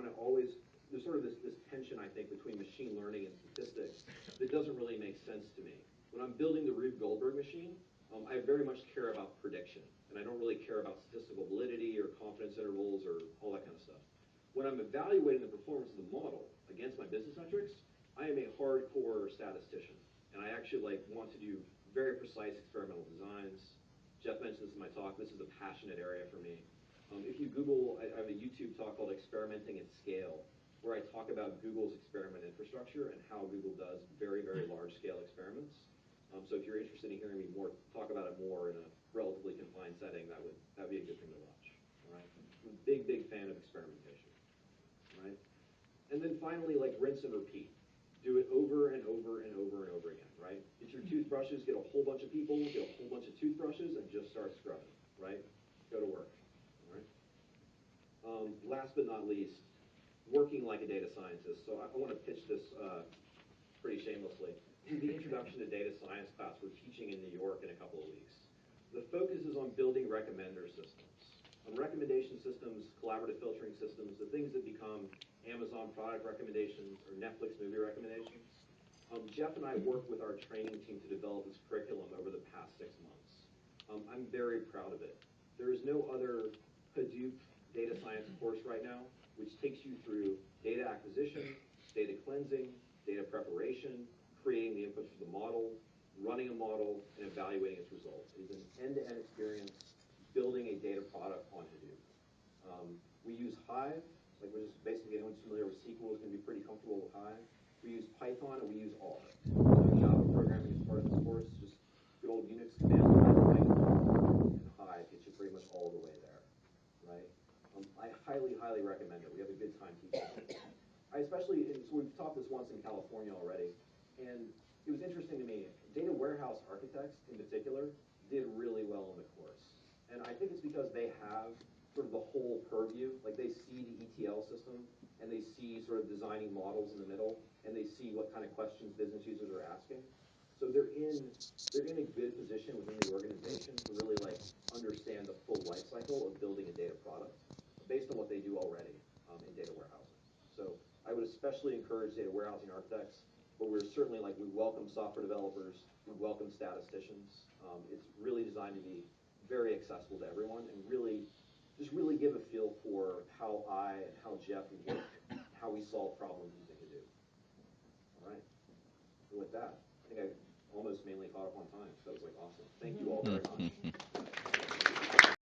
want to always, there's sort of this tension, I think, between machine learning and statistics that doesn't really make sense to me. When I'm building the Rube Goldberg machine, I very much care about prediction, and I don't really care about statistical validity or confidence intervals or all that kind of stuff. When I'm evaluating the performance of the model against my business metrics, I am a hardcore statistician, and I actually want to do very precise experimental designs. Jeff mentioned this in my talk. This is a passionate area for me. If you Google, I have a YouTube talk called Experimenting at Scale, where I talk about Google's experiment infrastructure and how Google does very, very large-scale experiments. So if you're interested in hearing me talk about it more in a relatively confined setting, that would be a good thing to watch. All right? I'm a big, big fan of experimentation. All right? And then finally, rinse and repeat. Do it over and over and over and over again, right? Get your toothbrushes, get a whole bunch of people, get a whole bunch of toothbrushes, and just start scrubbing, right? Go to work, all right? Last but not least, working like a data scientist. So I want to pitch this pretty shamelessly. The Introduction to Data Science class we're teaching in New York in a couple of weeks. The focus is on building recommender systems. On recommendation systems, collaborative filtering systems, the things that become Amazon product recommendations or Netflix movie recommendations. Jeff and I worked with our training team to develop this curriculum over the past 6 months. I'm very proud of it. There is no other Hadoop data science course right now which takes you through data acquisition, data cleansing, data preparation, creating the inputs for the model, running a model, and evaluating its results. It is an end-to-end experience building a data product on Hadoop. We use Hive, we're just basically, anyone who's familiar with SQL is going to be pretty comfortable with Hive. We use Python and we use R. Java programming is part of this course, just good old Unix command line, Python, and Hive gets you pretty much all the way there, right? I highly, highly recommend it. We have a good time teaching it. So we've taught this once in California already, and it was interesting to me. Data warehouse architects, in particular, did really well in the course. And I think it's because they have sort of the whole purview. They see the ETL system, and they see sort of designing models in the middle, and they see what kind of questions business users are asking. So they're in a good position within the organization to really understand the full life cycle of building a data product based on what they do already in data warehousing. So I would especially encourage data warehousing architects, but we're certainly we welcome software developers, we welcome statisticians. It's really designed to be very accessible to everyone and really give a feel for how I and how Jeff work, how we solve problems using Hadoop. All right. And with that, I think I almost mainly caught up on time, so that was awesome. Thank you all very much.